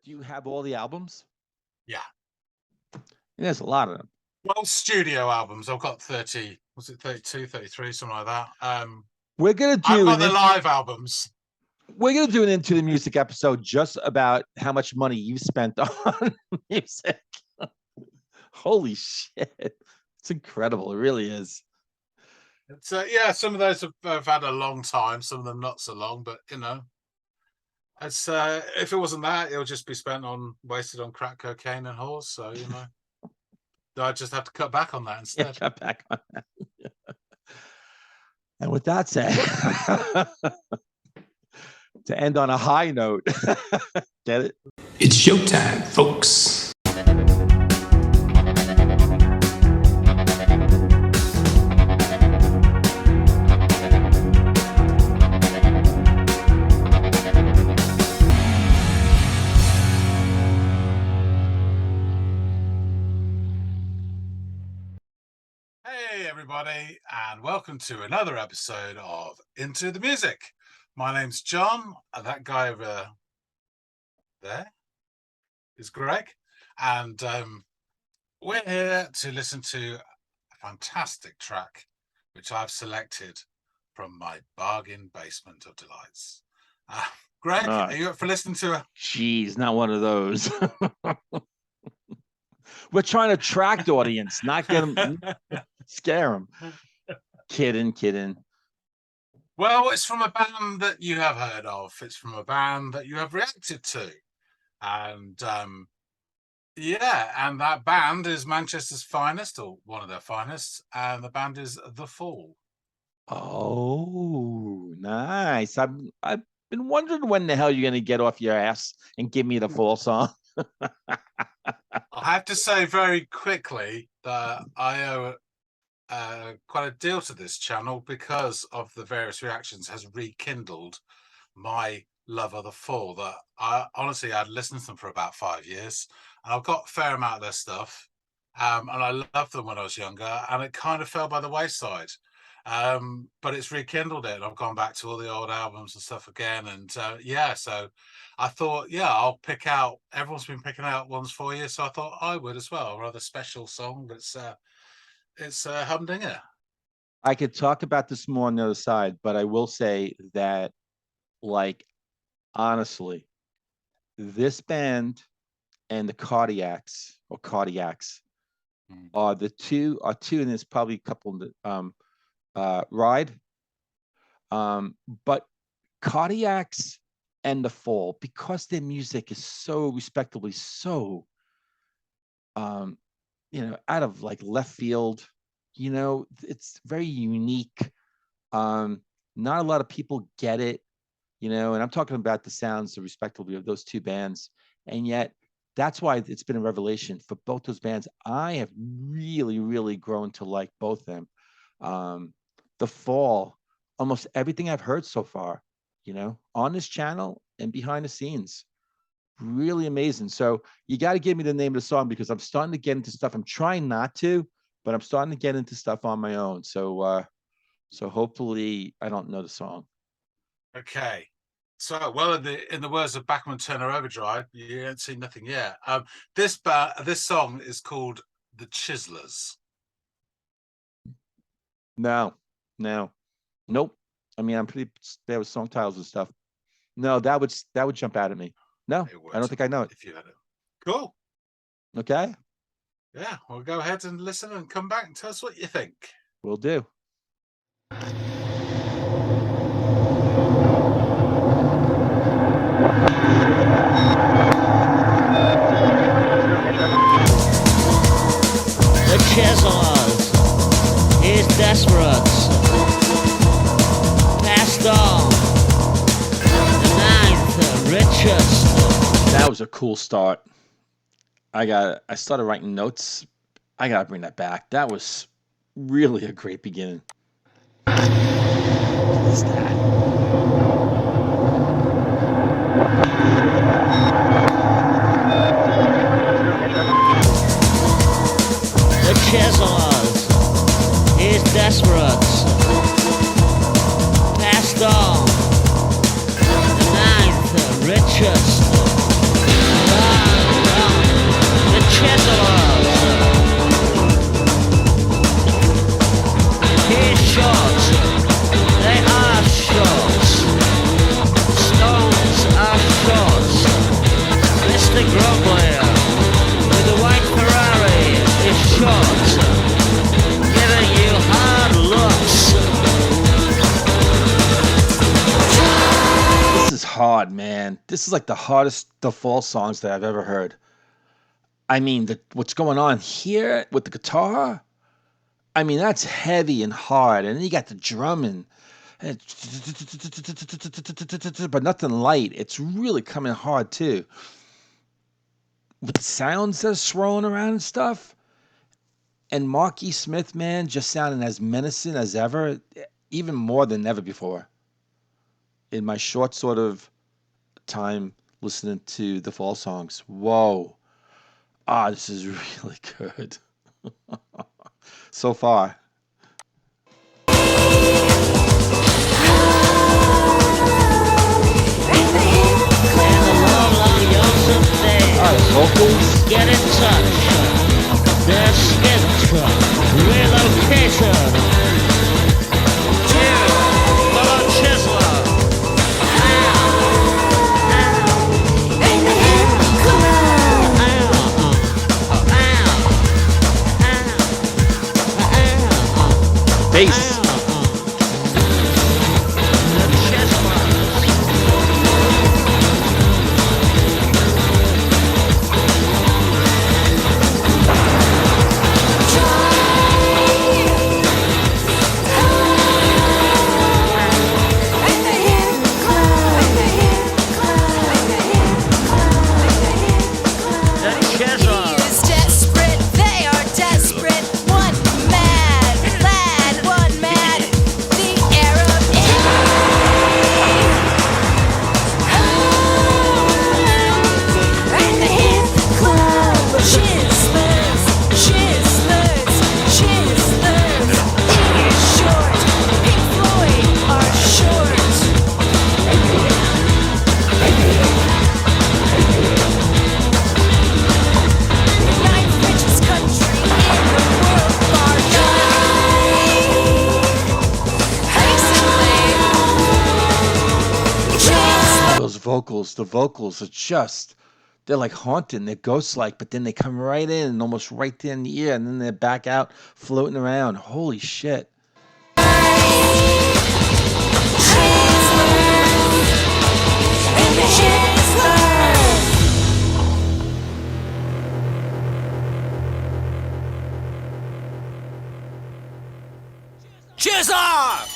Do you have all the albums? Yeah. And there's a lot of them. Well, studio albums. I've got 30, was it 32, 33, something like that. We're going to I've do got the live albums. We're going to do an Into the Music episode just about how much money you've spent on music. Holy shit. It's incredible. It really is. It's, yeah, some of those have had a long time, some of them not so long, but you know, it's if it wasn't that, it'll just be wasted on crack cocaine and whores. So you know, I just have to cut back on that instead. Yeah, cut back on that. And with that said, to end on a high note, get it? It's showtime, folks. Hey everybody, and welcome to another episode of Into the Music. My name's John, and that guy over there is Greg, and we're here to listen to a fantastic track which I've selected from my bargain basement of delights. Greg, are you up for listening to a... Jeez, not one of those. We're trying to attract audience, not get them, scare them. Kidding. Well, it's from a band that you have heard of. It's from a band that you have reacted to. And yeah, and that band is Manchester's finest, or one of their finest, and the band is The Fall. Oh, nice. I've been wondering when the hell you're going to get off your ass and give me the Fall song. I have to say very quickly that I owe quite a deal to this channel because of the various reactions has rekindled my love of The Fall. That I honestly I'd listened to them for about 5 years, and I've got a fair amount of their stuff, and I loved them when I was younger, and it kind of fell by the wayside. But it's rekindled it, and I've gone back to all the old albums and stuff again, and yeah, so I thought, yeah, I'll pick out, everyone's been picking out ones for you, so I thought I would as well. A rather special song that's it's Humdinger. I could talk about this more on the other side, but I will say that, like, honestly, this band and the Cardiacs are two, and there's probably a couple that Ride. But Cardiacs and The Fall, because their music is so respectably so out of like left field, it's very unique. Not a lot of people get it, and I'm talking about the sounds respectively of those two bands, and yet that's why it's been a revelation for both those bands. I have really grown to like both them. The Fall, almost everything I've heard so far, on this channel and behind the scenes, really amazing. So you got to give me the name of the song, because I'm starting to get into stuff. I'm trying not to, but I'm starting to get into stuff on my own. So hopefully I don't know the song. Okay. So, well, in the words of Bachman Turner Overdrive, you ain't seen nothing yet. This song is called The Chiselers. No. Nope. I mean, I'm pretty bad with song titles and stuff. No, that would jump out at me. No, I don't think I know it. If you had it. Cool. Okay. Yeah, well, go ahead and listen and come back and tell us what you think. Will do. The Chiselers is desperate, passed on the ninth richest. That was a cool start. I started writing notes. I gotta bring that back. That was really a great beginning. What is that? The Chiselers is desperate, passed on the ninth richest. Chiselers. He's short. They are short. Stones are short. Mr. Grumbler with the white Ferrari is short. Giving you hard looks. This is hard, man. This is like the hardest The Fall songs that I've ever heard. I mean, what's going on here with the guitar? I mean, that's heavy and hard, and then you got the drumming, but nothing light. It's really coming hard too. With the sounds that are swirling around and stuff, and Marky Smith, man, just sounding as menacing as ever, even more than ever before. In my short sort of time listening to the Fall songs, whoa, this is really good so far. Vocals. Get in touch. Their skin truck. Relocation. Fellow Chiseler. Bass. The vocals are just, they're like haunting, they're ghost-like, but then they come right in and almost right there in the ear, and then they're back out floating around. Holy shit. Cheers off!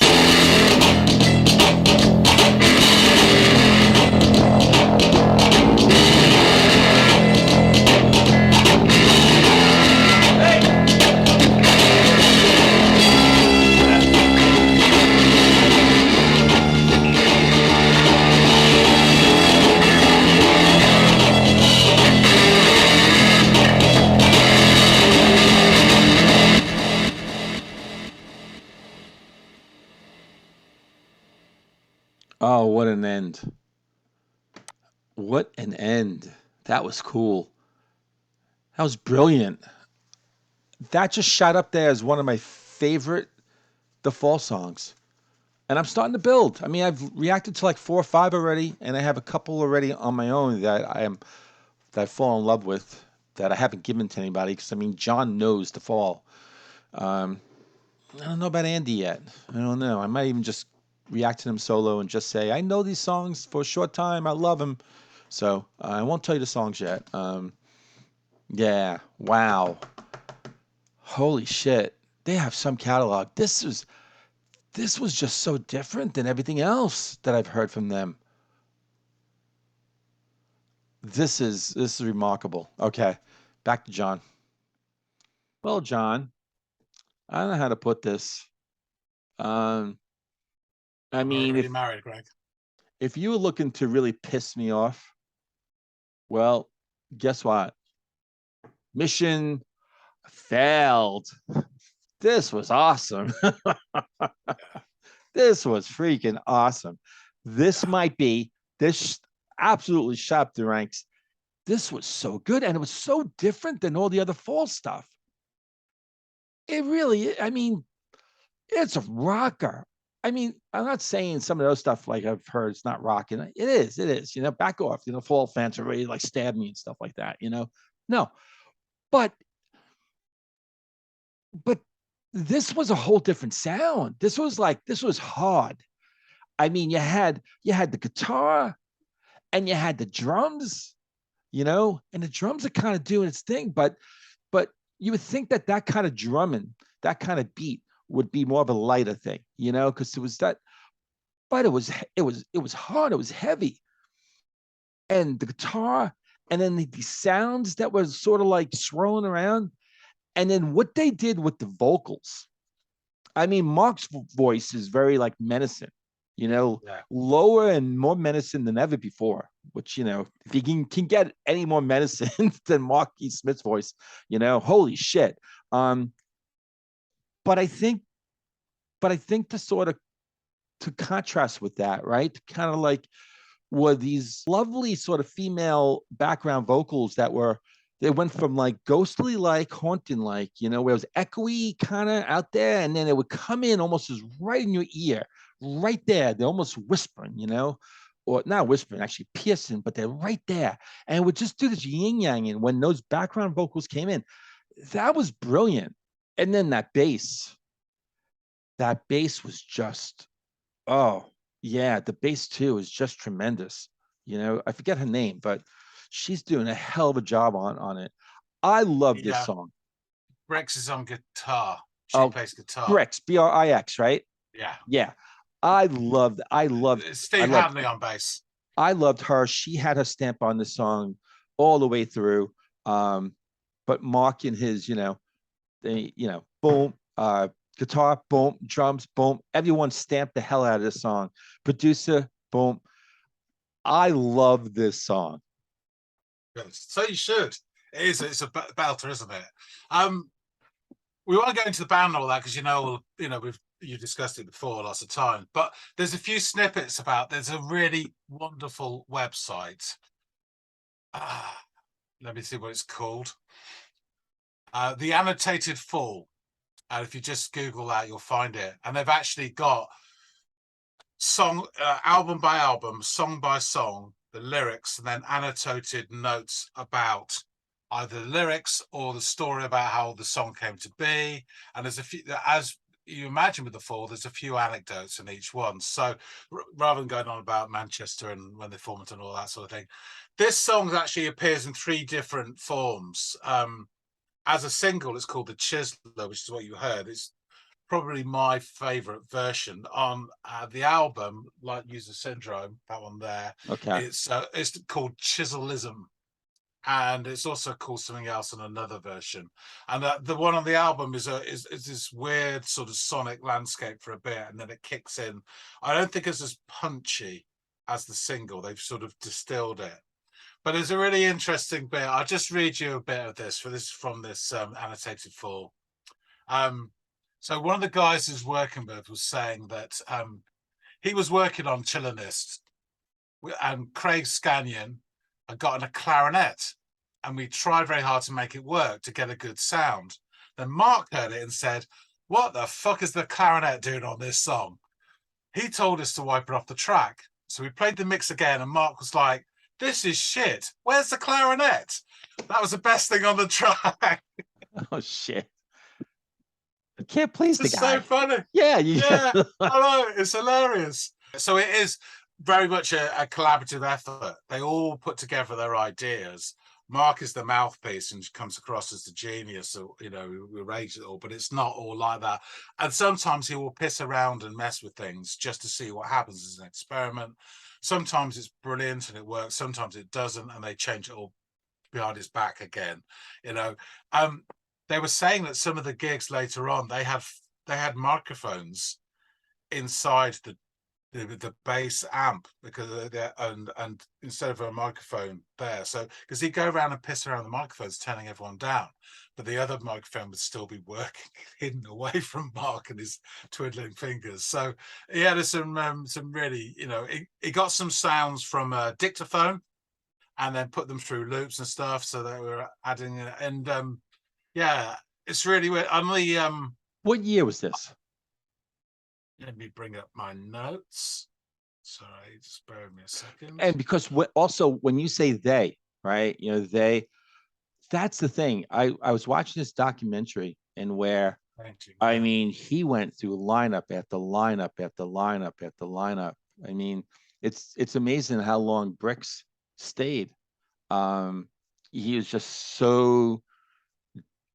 Oh, what an end. What an end. That was cool. That was brilliant. That just shot up there as one of my favorite The Fall songs. And I'm starting to build. I mean, I've reacted to like 4 or 5 already, and I have a couple already on my own that I've fallen in love with that I haven't given to anybody, because I mean, John knows The Fall. I don't know about Andy yet. I don't know. I might even just react to him solo and just say, I know these songs for a short time. I love them. So I won't tell you the songs yet. Yeah. Wow. Holy shit. They have some catalog. This was just so different than everything else that I've heard from them. This is remarkable. Okay. Back to John. Well, John, I don't know how to put this. I mean, Already married, Greg. if you were looking to really piss me off, well, guess what? Mission failed. This was awesome. This was freaking awesome. This might be, this absolutely shot up the ranks. this was so good, and it was so different than all the other fall stuff. It really, I mean, it's a rocker. I mean, I'm not saying some of those stuff like I've heard it's not rocking. It is, it is. Back off. Fall fans are ready to like stab me and stuff like that. No, but but this was a whole different sound. This was hard. I mean, you had the guitar and you had the drums, and the drums are kind of doing its thing, but you would think that kind of drumming, that kind of beat would be more of a lighter thing, because it was that, but it was hard, it was heavy, and the guitar, and then the sounds that was sort of like swirling around, and then what they did with the vocals. I mean, Mark's voice is very like menacing, Yeah. lower and more menacing than ever before. Which if you can get any more menacing than Mark E. Smith's voice, holy shit. But I think, to contrast with that, right? Kind of like were these lovely sort of female background vocals they went from like ghostly like haunting like where it was echoey kind of out there, and then it would come in almost as right in your ear, right there. They're almost whispering, or not whispering, actually piercing, but they're right there, and it would just do this yin yang. And when those background vocals came in, that was brilliant. And then that bass was just, oh yeah, the bass too is just tremendous. I forget her name, but she's doing a hell of a job on it. I love this Yeah. song. Rex is on guitar. She Oh, plays guitar. Brix, Brix, right? Yeah. Yeah. I loved Steve Hadley on bass. I loved her. She had her stamp on the song all the way through. But Mark and his, boom, guitar, boom, drums, boom. Everyone stamped the hell out of this song. Producer, boom. I love this song. So you should. It's a belter, isn't it? We want to go into the band and all that because you discussed it before lots of times. But there's a few snippets about. There's a really wonderful website. Let me see what it's called. The Annotated Fall. And if you just Google that, you'll find it. And they've actually got song, album by album, song by song, the lyrics, and then annotated notes about either the lyrics or the story about how the song came to be. And there's a few, as you imagine with the Fall, there's a few anecdotes in each one. So rather than going on about Manchester and when they formed and all that sort of thing, this song actually appears in 3 different forms. As a single, it's called The Chiseler, which is what you heard. It's probably my favorite version. On the album, like User Syndrome, that one there, Okay. it's called Chiselism, and it's also called something else in another version. And the one on the album is this weird sort of sonic landscape for a bit, and then it kicks in. I don't think it's as punchy as the single. They've sort of distilled it. But there's a really interesting bit. I'll just read you a bit of this from this Annotated Fall. So one of the guys who's working with was saying that he was working on Chiselers, and Craig Scanion had gotten a clarinet, and we tried very hard to make it work to get a good sound. Then Mark heard it and said, "What the fuck is the clarinet doing on this song?" He told us to wipe it off the track. So we played the mix again, and Mark was like, "This is shit. Where's the clarinet?" That was the best thing on the track. Oh shit. I can't please the It's guy. so funny. Yeah, Yeah, I know. It's hilarious. So it is very much a collaborative effort. They all put together their ideas. Mark is the mouthpiece and comes across as the genius, who arranges it all, but it's not all like that. And sometimes he will piss around and mess with things just to see what happens as an experiment. Sometimes it's brilliant and it works. Sometimes it doesn't, and they change it all behind his back again. They were saying that some of the gigs later on, they had microphones inside the bass amp because and instead of a microphone there, so because he'd go around and piss around the microphones, turning everyone down, but the other microphone would still be working hidden away from Mark and his twiddling fingers. So yeah, there's some really, he got some sounds from a dictaphone, and then put them through loops and stuff. So that we're adding it. And yeah, it's really weird. On the What year was this? let me bring up my notes. Sorry, just bear with me a second. And because also when you say they, right? You know, that's the thing. I was watching this documentary and where I mean, he went through lineup after lineup after lineup after lineup. I mean, it's amazing how long Bricks stayed. He was just so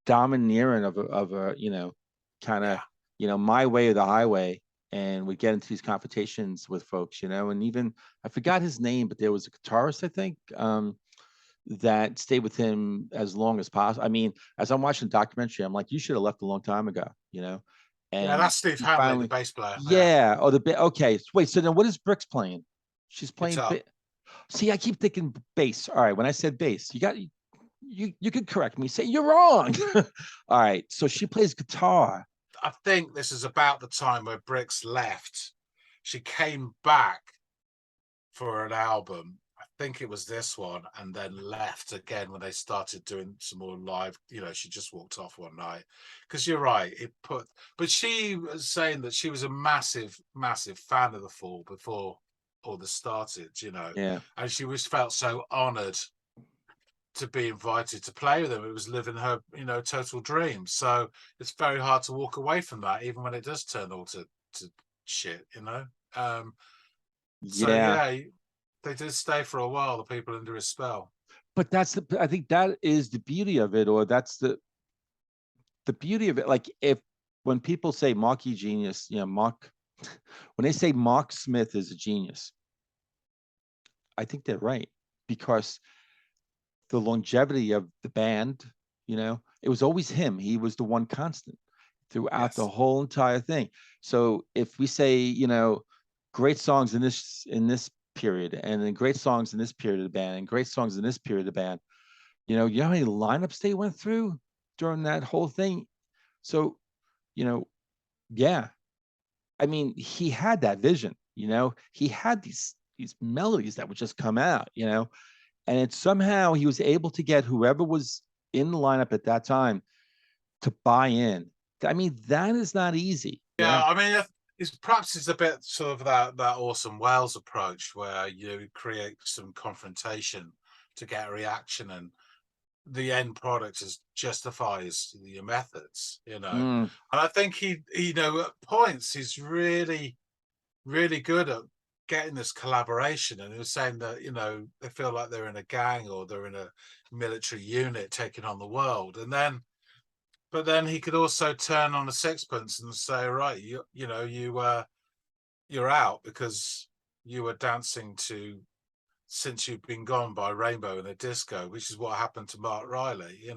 domineering of a you know, kind of my way or the highway, and we get into these confrontations with folks, and even I forgot his name, but there was a guitarist, I think, that stayed with him as long as possible. I mean, as I'm watching the documentary, I'm like, you should have left a long time ago, Yeah, and that's Steve Hanley, the bass player. yeah. Oh, okay. Wait, so then what is Bricks playing? She's playing. See, I keep thinking bass. All right, when I said bass, you could correct me. Say you're wrong. All right, so she plays guitar. I think this is about the time where Bricks left. She came back for an album. I think it was this one, and then left again when they started doing some more live. She just walked off one night. Because you're right, but she was saying that she was a massive, massive fan of the Fall before all this started. Yeah, and she felt so honored to be invited to play with them. It was living her, total dream. So it's very hard to walk away from that, even when it does turn all to shit, So yeah, they did stay for a while, the people under his spell. But I think that is the beauty of it, or that's the beauty of it. Like when people say Marky genius, Mark, when they say Mark Smith is a genius, I think they're right, because the longevity of the band, it was always him. He was the one constant throughout the whole entire thing. So if we say, great songs in this period, and then great songs in this period of the band, and great songs in this period of the band, you know how many lineups they went through during that whole thing. So, yeah, I mean, he had that vision, he had these melodies that would just come out, and it's somehow he was able to get whoever was in the lineup at that time to buy in. I mean, that is not easy. Yeah, I mean, perhaps it's a bit sort of that Orson Welles approach where you create some confrontation to get a reaction, and the end product justifies your methods, And I think he at points he's really, really good at getting this collaboration. And he was saying that they feel like they're in a gang or they're in a military unit taking on the world, but then he could also turn on a sixpence and say, right, you're out because you were dancing to Since You've Been Gone by Rainbow in a Disco, which is what happened to Mark Riley,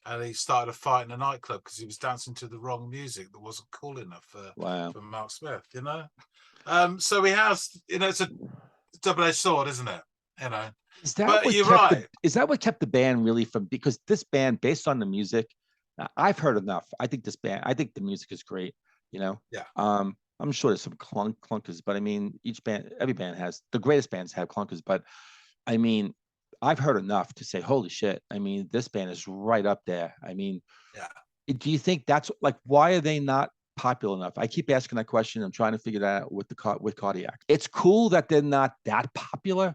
and he started a fight in a nightclub because he was dancing to the wrong music that wasn't cool enough for Mark Smith, So he has, it's a double-edged sword, isn't it? Is that but what you're kept right. Is that what kept the band really from? Because this band, based on the music, I've heard enough. I think the music is great. Yeah. I'm sure there's some clunkers, but I mean, every band has, the greatest bands have clunkers, but I mean, I've heard enough to say, holy shit. I mean, this band is right up there. I mean, do you think that's like, why are they not popular enough? I keep asking that question. I'm trying to figure that out with Cardiac. It's cool that they're not that popular,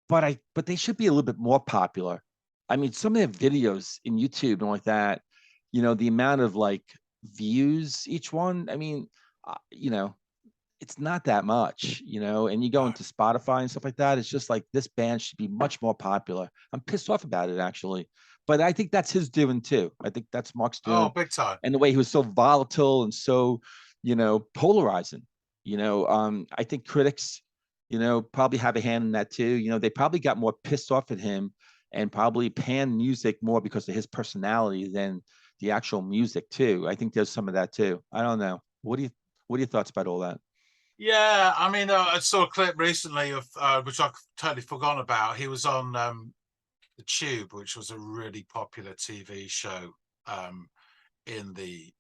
but they should be a little bit more popular. I mean, some of their videos in YouTube and like that, the amount of like views each one, I mean, it's not that much, and you go into Spotify and stuff like that. It's just like, this band should be much more popular. I'm pissed off about it, actually. But I think that's his doing too. I think that's Mark's doing. Oh, big time. And the way he was so volatile and so, polarizing, I think critics, probably have a hand in that too. They probably got more pissed off at him and probably panned music more because of his personality than the actual music too. I think there's some of that too. I don't know. What are your thoughts about all that? Yeah, I mean, I saw a clip recently of which I've totally forgotten about. He was on The Tube, which was a really popular TV show in the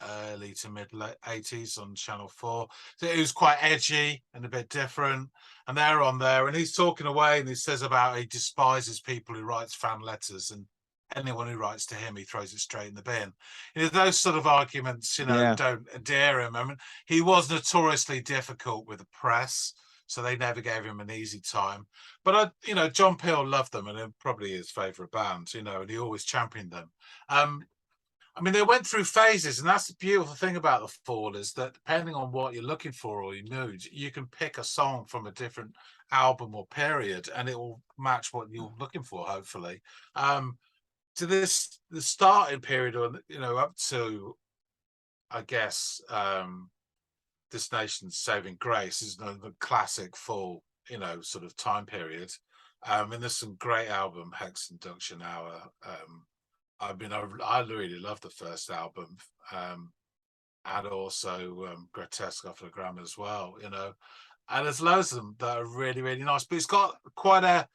early to mid 80s on Channel 4. So it was quite edgy and a bit different. And they're on there, and he's talking away, and he says about he despises people who writes fan letters, and anyone who writes to him, he throws it straight in the bin. You know, those sort of arguments, Yeah. don't endear him. I mean, he was notoriously difficult with the press, so they never gave him an easy time. But John Peel loved them, and probably his favourite band, and he always championed them. I mean, they went through phases, and that's the beautiful thing about the Fall, is that depending on what you're looking for or your mood, you can pick a song from a different album or period, and it will match what you're looking for, hopefully. To the starting period, up to, I guess, This Nation's Saving Grace is the classic Fall, sort of time period. And there's some great album, Hex Induction Hour. I mean, I really love the first album, and also Grotesque off the Gram as well, And there's loads of them that are really, really nice, but it's got quite a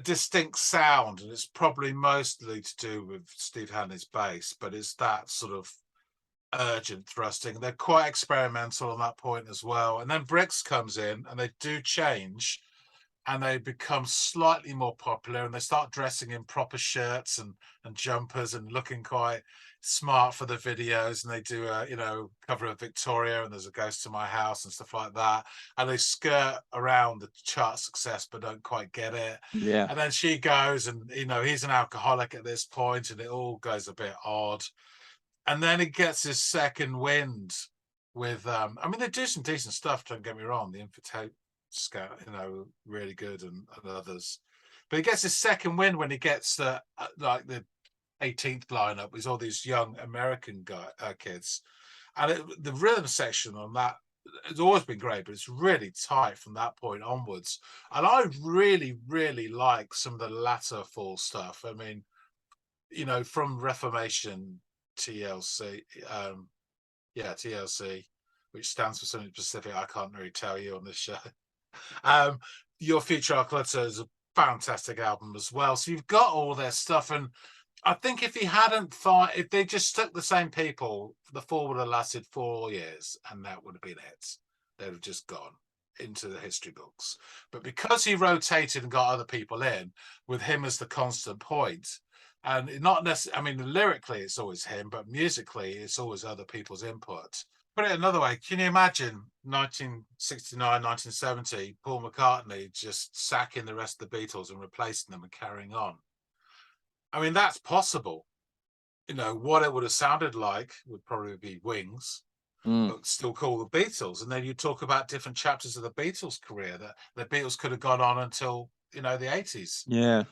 distinct sound, and it's probably mostly to do with Steve Hanley's bass, but it's that sort of urgent thrusting. They're quite experimental on that point as well. And then Bricks comes in, and they do change, and they become slightly more popular, and they start dressing in proper shirts and jumpers and looking quite smart for the videos. And they do a cover of Victoria, and there's a Ghost to My House and stuff like that, and they skirt around the chart success but don't quite get it. Yeah. And then she goes, and he's an alcoholic at this point, and it all goes a bit odd. And then he gets his second wind with I mean, they do some decent stuff, don't get me wrong. The Infotape Scout, really good, and others. But he gets his second win when he gets the 18th lineup with all these young American kids, and the rhythm section on that has always been great, but it's really tight from that point onwards. And I really, really like some of the latter Fall stuff. I mean, from Reformation, TLC, TLC, which stands for something specific I can't really tell you on this show. Your Future Architecture is a fantastic album as well. So you've got all their stuff, and I think if if they just stuck the same people, the Fall would have lasted 4 years, and that would have been it. They'd have just gone into the history books. But because he rotated and got other people in, with him as the constant point, and not necessarily, I mean, lyrically it's always him, but musically it's always other people's input. Put it another way, can you imagine 1969, 1970, Paul McCartney just sacking the rest of the Beatles and replacing them and carrying on? I mean, that's possible. What it would have sounded like would probably be Wings, but still call the Beatles. And then you talk about different chapters of the Beatles' career that the Beatles could have gone on until, the 80s. Yeah.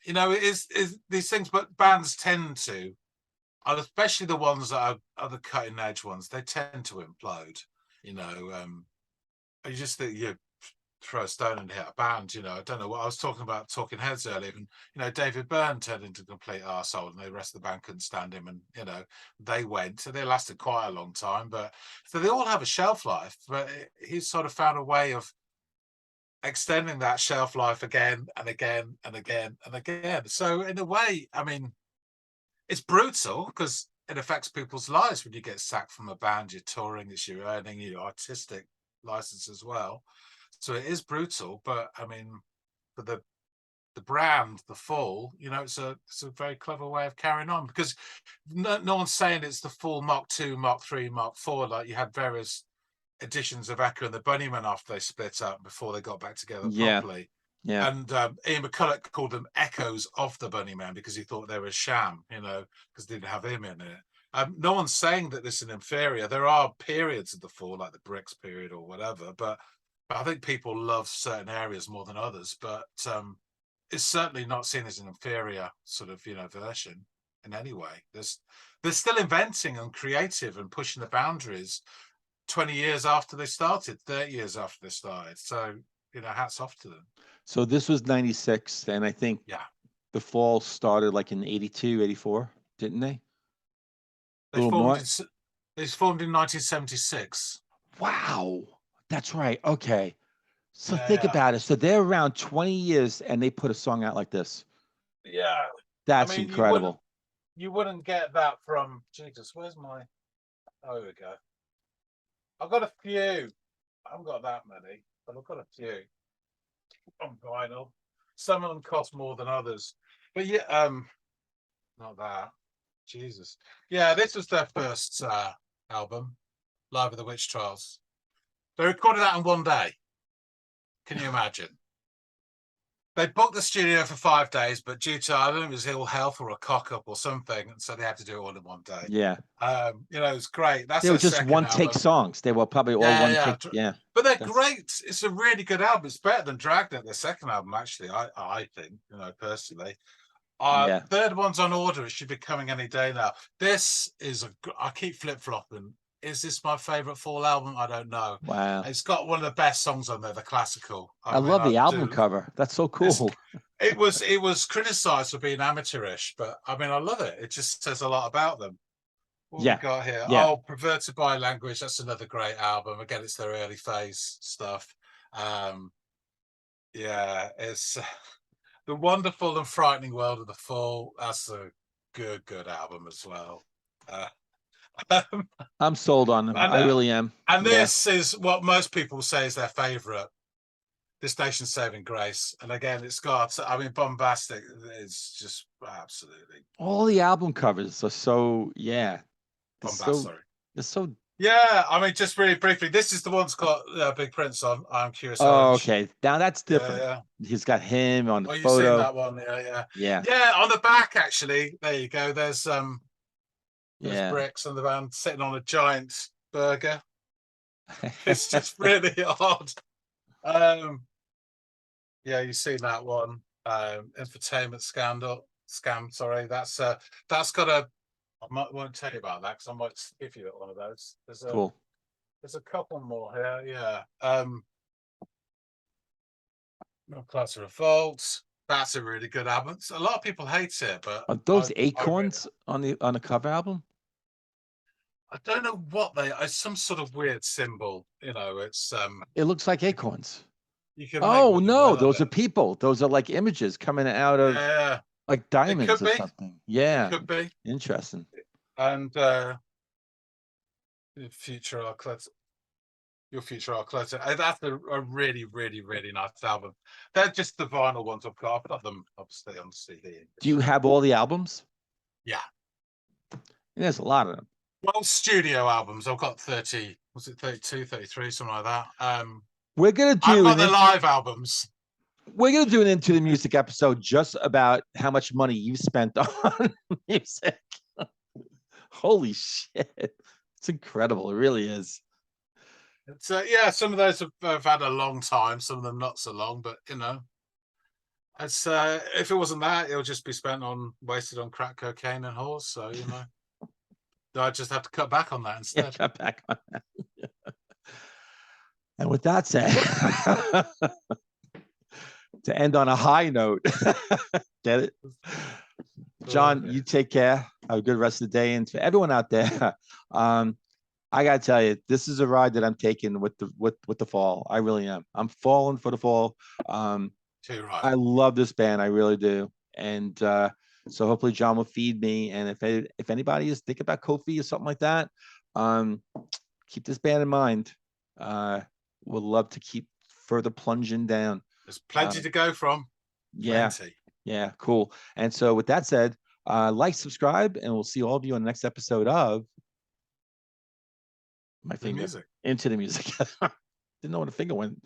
It is these things, but bands tend to, especially the ones that are the cutting edge ones, they tend to implode. You just think you throw a stone and hit a band. I don't know what I was talking about, Talking Heads earlier, and David Byrne turned into a complete arsehole, and the rest of the band couldn't stand him, and they went. So they lasted quite a long time, but so they all have a shelf life. But he's sort of found a way of extending that shelf life again and again and again and again. So in a way, I mean, it's brutal because it affects people's lives when you get sacked from a band. You're touring, it's your earning, your artistic license as well. So it is brutal, but I mean, for the brand, the Fall, it's a very clever way of carrying on, because no one's saying it's the Fall Mark II, Mark III, Mark IV. Like, you had various editions of Echo and the Bunnymen after they split up, before they got back together properly. Yeah. And Ian McCulloch called them echoes of the Bunnymen because he thought they were a sham, because they didn't have him in it. No one's saying that this is inferior. There are periods of the Fall, like the Bricks period or whatever, but I think people love certain areas more than others. But it's certainly not seen as an inferior sort of version in any way. They're still inventing and creative and pushing the boundaries 20 years after they started, 30 years after they started. So, hats off to them. So this was 96, and I think the Fall started like in 82, 84, didn't they? They formed in 1976. Wow. That's right. Okay. So think about it. So they're around 20 years, and they put a song out like this. Yeah. That's incredible. you wouldn't get that from Jesus. Where's my? Oh, here we go. I've got a few. I haven't got that many, but I've got a few on vinyl. Some of them cost more than others, but yeah, not that. Jesus, yeah, this was their first album, Live at the Witch Trials. They recorded that in one day. Can you imagine? They booked the studio for 5 days, but due to, I don't know, it was ill health or a cock up or something, and so they had to do it all in one day. Yeah. You know, it's great. That's They were their just second one album. take songs. They were probably all Yeah, one yeah. take. Yeah. But they're That's- great. It's a really good album. It's better than Dragnet, their second album, actually, I think, you know, personally. Yeah. Third one's on order. It should be coming any day now. This is I keep flip-flopping. Is this my favorite Fall album? I don't know. Wow. It's got one of the best songs on there, the classical. I mean, love the album do- cover. That's so cool. It was criticized for being amateurish, but I mean, I love it. It just says a lot about them. What Yeah. we got here? Yeah. Oh, Perverted by Language. That's another great album. Again, it's their early phase stuff. Yeah, it's The Wonderful and Frightening World of the Fall. That's a good album as well. I'm sold on them. I really am. And Yeah. this is what most people say is their favorite. This Nation's Saving Grace. And again, it's got, I mean, bombastic. It's just absolutely All the album covers are so, yeah. bombastic. It's so. Yeah, I mean, just really briefly, this is the one that's got Big Prince on. I'm Curious Oh, Orange. okay. Now that's different. Yeah. He's got him on the You've photo. seen that one? Yeah. Yeah, on the back, actually. There you go. There's Yeah. Bricks and the band sitting on a giant burger. It's just really odd. Yeah, you've seen that one. Infotainment scam. Sorry, that's got a. Won't tell you about that because I might give you one of those. Cool. There's a couple more here. Yeah. No Class of Revolt. That's a really good album. A lot of people hate it, but Are those acorns on the cover album? I don't know what they are. It's some sort of weird symbol. You know, it's It looks like acorns. you can Oh no, those are people. Those are like images coming out of like diamonds or something. Yeah. It could be. Interesting. And Future Our Clutter. Your Future Our Clutter. That's a really, really, really nice album. They're just the vinyl ones I've got. I've got them obviously on CD. Do you have all the albums? Yeah. There's a lot of them. Well, studio albums. I've got 30, was it 32, 33, something like that. We're gonna do I've got the live albums. We're gonna do an Into the Music episode just about how much money you've spent on music. Holy shit. It's incredible. It really is. It's yeah, some of those have had a long time, some of them not so long, but you know, it's if it wasn't that, it'll just be wasted on crack cocaine and whores. So you know, I just have to cut back on that instead. Yeah, cut back on that. And with that said, to end on a high note, get it? John, you take care. Have a good rest of the day. And to everyone out there, I gotta tell you, this is a ride that I'm taking with the fall. I really am. I'm falling for the fall. Too right. I love this band. I really do. And so hopefully John will feed me. And if anybody is thinking about Ko-fi or something like that, keep this band in mind. Would love to keep further plunging down. There's plenty to go from. Yeah. Plenty. Yeah, cool. And so with that said, like, subscribe, and we'll see all of you on the next episode of my finger Music. Into the Music. Didn't know where the finger went.